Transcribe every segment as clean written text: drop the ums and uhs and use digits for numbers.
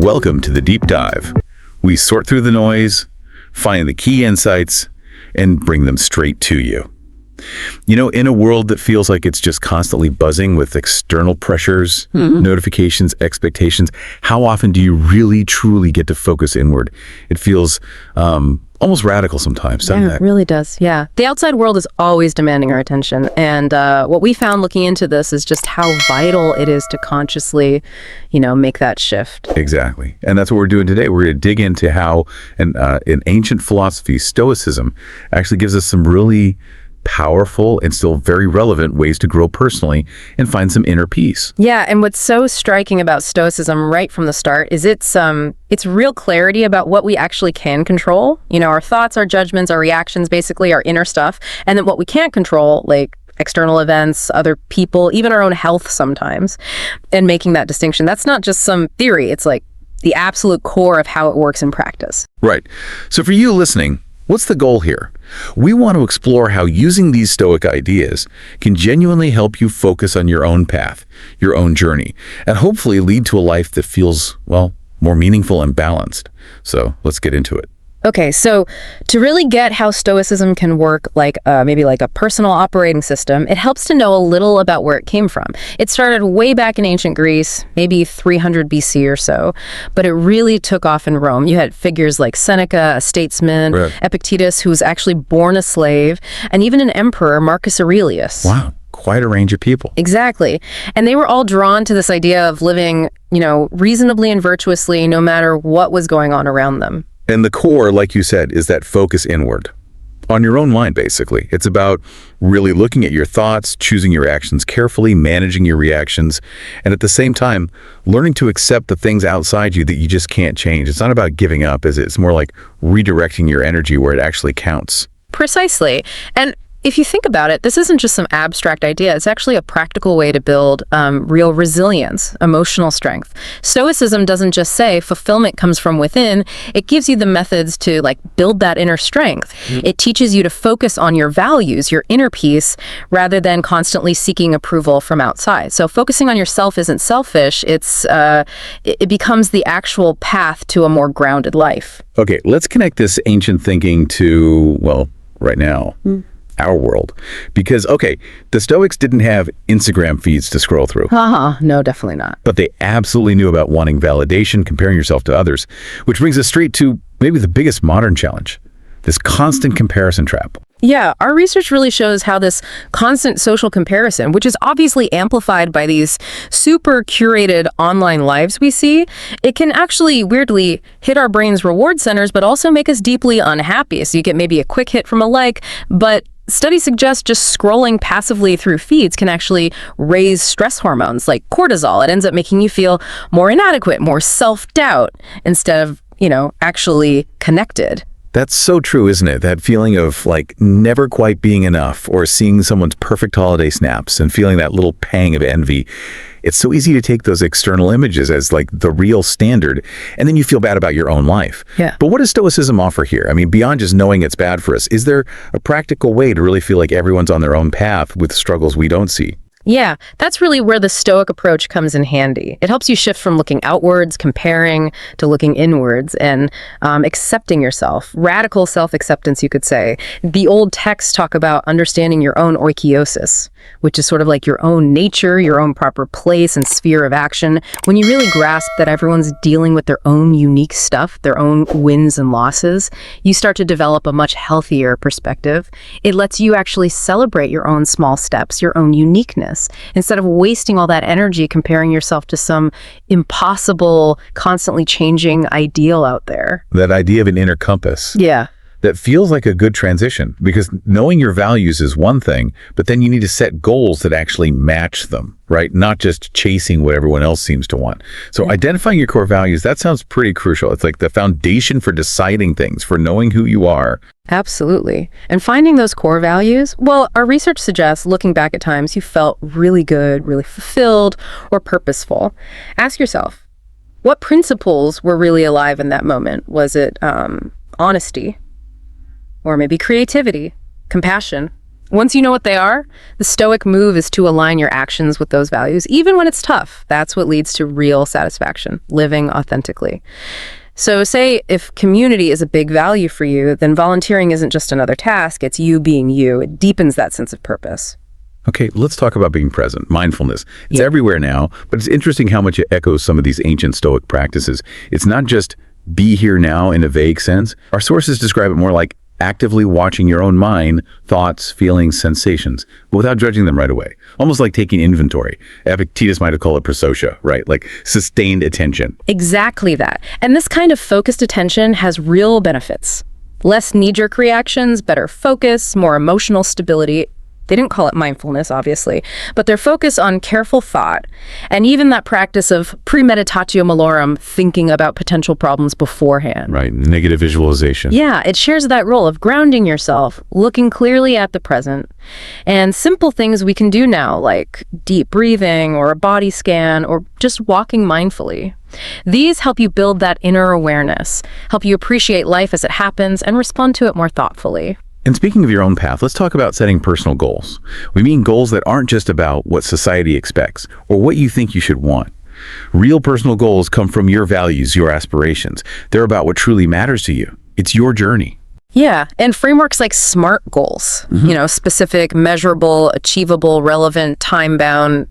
Welcome to the Deep Dive. We sort through the noise, find the key insights, and bring them straight to you. You know, in a world that feels like it's just constantly buzzing with external pressures, notifications, expectations, how often do you really, truly get to focus inward? It feels almost radical sometimes, doesn't it? Yeah, it really does. Yeah. The outside world is always demanding our attention. And what we found looking into this is just how vital it is to consciously, make that shift. Exactly. And that's what we're doing today. We're going to dig into how an ancient philosophy, Stoicism, actually gives us some really powerful and still very relevant ways to grow personally and find some inner peace. Yeah, and what's so striking about Stoicism right from the start is it's real clarity about what we actually can control. Our thoughts, our judgments, our reactions, basically our inner stuff, and then what we can't control, like external events, other people, even our own health sometimes, and making that distinction. That's not just some theory. It's like the absolute core of how it works in practice. Right. So for you listening, what's the goal here? We want to explore how using these Stoic ideas can genuinely help you focus on your own path, your own journey, and hopefully lead to a life that feels, well, more meaningful and balanced. So let's get into it. Okay, so to really get how Stoicism can work maybe like a personal operating system, it helps to know a little about where it came from. It started way back in ancient Greece, maybe 300 BC or so, but it really took off in Rome. You had figures like Seneca, a statesman, Right. Epictetus, who was actually born a slave, and even an emperor, Marcus Aurelius. Wow, quite a range of people. Exactly. And they were all drawn to this idea of living, reasonably and virtuously no matter what was going on around them. And the core, like you said, is that focus inward. On your own mind, basically. It's about really looking at your thoughts, choosing your actions carefully, managing your reactions, and at the same time, learning to accept the things outside you that you just can't change. It's not about giving up, is it? It's more like redirecting your energy where it actually counts. Precisely. And if you think about it, this isn't just some abstract idea. It's actually a practical way to build real resilience, emotional strength. Stoicism doesn't just say fulfillment comes from within. It gives you the methods to build that inner strength. It teaches you to focus on your values, your inner peace, rather than constantly seeking approval from outside. So focusing on yourself isn't selfish. It becomes the actual path to a more grounded life. Okay, let's connect this ancient thinking to, well, right now. Our world. Because, okay, the Stoics didn't have Instagram feeds to scroll through. No, definitely not. But they absolutely knew about wanting validation, comparing yourself to others, which brings us straight to maybe the biggest modern challenge, this constant comparison trap. Yeah, our research really shows how this constant social comparison, which is obviously amplified by these super curated online lives we see, it can actually weirdly hit our brain's reward centers, but also make us deeply unhappy. So you get maybe a quick hit from a like, but studies suggest just scrolling passively through feeds can actually raise stress hormones like cortisol. It ends up making you feel more inadequate, more self-doubt, instead of, actually connected. That's so true, isn't it? That feeling of never quite being enough, or seeing someone's perfect holiday snaps and feeling that little pang of envy. It's so easy to take those external images as the real standard, and then you feel bad about your own life. Yeah. But what does Stoicism offer here? I mean, beyond just knowing it's bad for us, is there a practical way to really feel like everyone's on their own path with struggles we don't see? Yeah, that's really where the Stoic approach comes in handy. It helps you shift from looking outwards, comparing, to looking inwards and accepting yourself. Radical self-acceptance, you could say. The old texts talk about understanding your own oikiosis, which is sort of like your own nature, your own proper place and sphere of action. When you really grasp that everyone's dealing with their own unique stuff, their own wins and losses, you start to develop a much healthier perspective. It lets you actually celebrate your own small steps, your own uniqueness, instead of wasting all that energy comparing yourself to some impossible, constantly changing ideal out there. That idea of an inner compass. Yeah. That feels like a good transition, because knowing your values is one thing, but then you need to set goals that actually match them, right? Not just chasing what everyone else seems to want. So identifying your core values, that sounds pretty crucial. It's like the foundation for deciding things, for knowing who you are. Absolutely. And finding those core values, well, our research suggests, looking back at times you felt really good, really fulfilled, or purposeful. Ask yourself, what principles were really alive in that moment? Was it honesty? Or maybe creativity, compassion, Once you know what they are, the Stoic move is to align your actions with those values, even when it's tough. That's what leads to real satisfaction, living authentically. So say if community is a big value for you, then volunteering isn't just another task, it's you being you. It deepens that sense of purpose. Okay, let's talk about being present, mindfulness. It's Yeah. everywhere now, but it's interesting how much it echoes some of these ancient Stoic practices. It's not just be here now in a vague sense. Our sources describe it more like actively watching your own mind, thoughts, feelings, sensations, but without judging them right away. Almost like taking inventory. Epictetus might have called it prosocia, right? Like sustained attention. Exactly that. And this kind of focused attention has real benefits. Less knee-jerk reactions, better focus, more emotional stability. They didn't call it mindfulness, obviously, but their focus on careful thought and even that practice of premeditatio malorum, thinking about potential problems beforehand. Right, negative visualization. Yeah, it shares that role of grounding yourself, looking clearly at the present, and simple things we can do now, like deep breathing or a body scan or just walking mindfully. These help you build that inner awareness, help you appreciate life as it happens, and respond to it more thoughtfully. And speaking of your own path, let's talk about setting personal goals. We mean goals that aren't just about what society expects or what you think you should want. Real personal goals come from your values, your aspirations. They're about what truly matters to you. It's your journey. Yeah, and frameworks like SMART goals, specific, measurable, achievable, relevant, time-bound,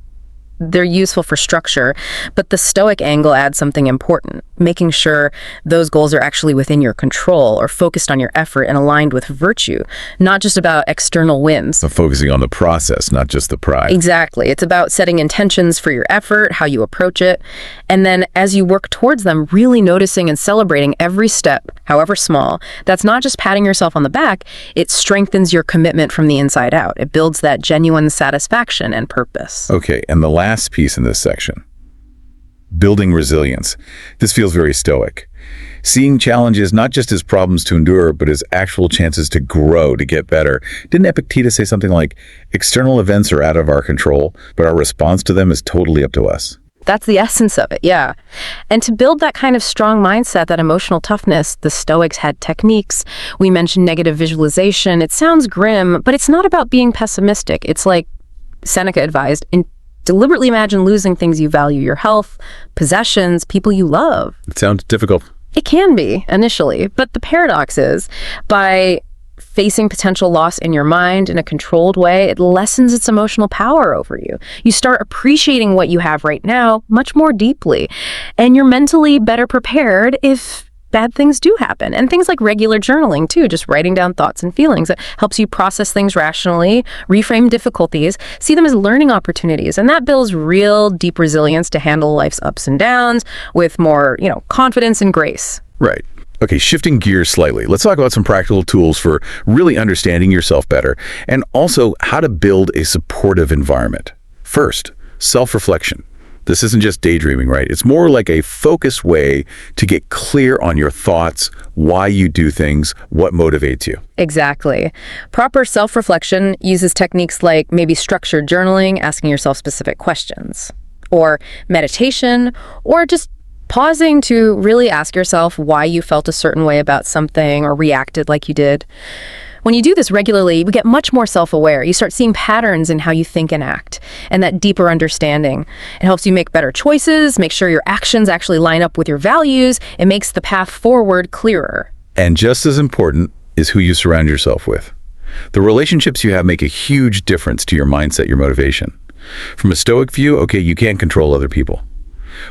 they're useful for structure, but the Stoic angle adds something important, making sure those goals are actually within your control or focused on your effort and aligned with virtue, not just about external wins. So focusing on the process, not just the prize. Exactly. It's about setting intentions for your effort, how you approach it, and then as you work towards them, really noticing and celebrating every step, however small. That's not just patting yourself on the back, it strengthens your commitment from the inside out. It builds that genuine satisfaction and purpose. Okay, and the last piece in this section, building resilience. This feels very Stoic. Seeing challenges not just as problems to endure, but as actual chances to grow, to get better. Didn't Epictetus say something like, external events are out of our control, but our response to them is totally up to us? That's the essence of it, yeah. And to build that kind of strong mindset, that emotional toughness, the Stoics had techniques. We mentioned negative visualization. It sounds grim, but it's not about being pessimistic. It's like Seneca advised, deliberately imagine losing things you value, your health, possessions, people you love. It sounds difficult. It can be initially, but the paradox is by facing potential loss in your mind in a controlled way, it lessens its emotional power over you. You start appreciating what you have right now much more deeply, and you're mentally better prepared if bad things do happen. And things like regular journaling too, just writing down thoughts and feelings. It helps you process things rationally, reframe difficulties, see them as learning opportunities. And that builds real deep resilience to handle life's ups and downs with more, confidence and grace. Right. Okay, shifting gears slightly, let's talk about some practical tools for really understanding yourself better and also how to build a supportive environment. First, self-reflection. This isn't just daydreaming, right? It's more like a focused way to get clear on your thoughts, why you do things, what motivates you. Exactly. Proper self-reflection uses techniques like maybe structured journaling, asking yourself specific questions, or meditation, or just pausing to really ask yourself why you felt a certain way about something or reacted like you did. When you do this regularly, you get much more self-aware. You start seeing patterns in how you think and act, and that deeper understanding. It helps you make better choices, make sure your actions actually line up with your values. It makes the path forward clearer. And just as important is who you surround yourself with. The relationships you have make a huge difference to your mindset, your motivation. From a Stoic view, okay, you can't control other people,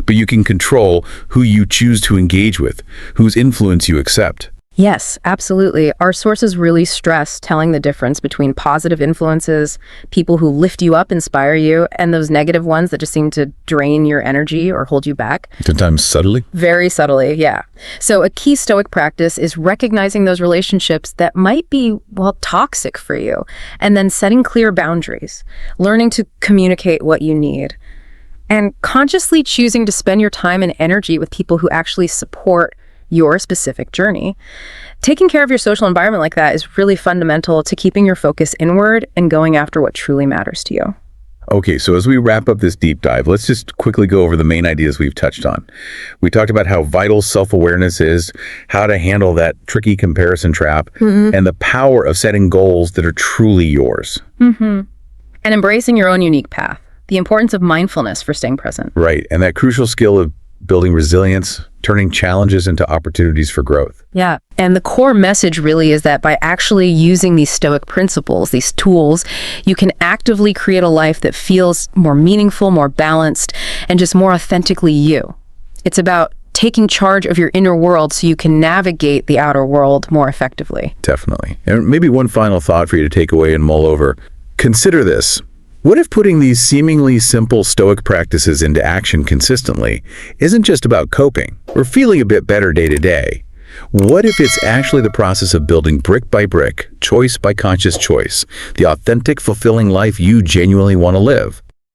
but you can control who you choose to engage with, whose influence you accept. Yes, absolutely. Our sources really stress telling the difference between positive influences, people who lift you up, inspire you, and those negative ones that just seem to drain your energy or hold you back. Sometimes subtly. Very subtly, yeah. So a key Stoic practice is recognizing those relationships that might be, toxic for you, and then setting clear boundaries, learning to communicate what you need, and consciously choosing to spend your time and energy with people who actually support your specific journey. Taking care of your social environment like that is really fundamental to keeping your focus inward and going after what truly matters to you. Okay, so as we wrap up this deep dive, let's just quickly go over the main ideas we've touched on. We talked about how vital self-awareness is, how to handle that tricky comparison trap, and the power of setting goals that are truly yours. And embracing your own unique path. The importance of mindfulness for staying present. Right, and that crucial skill of building resilience, turning challenges into opportunities for growth. Yeah. And the core message really is that by actually using these Stoic principles, these tools, you can actively create a life that feels more meaningful, more balanced, and just more authentically you. It's about taking charge of your inner world so you can navigate the outer world more effectively. Definitely. And maybe one final thought for you to take away and mull over. Consider this. What if putting these seemingly simple Stoic practices into action consistently isn't just about coping or feeling a bit better day to day? What if it's actually the process of building brick by brick, choice by conscious choice, the authentic, fulfilling life you genuinely want to live?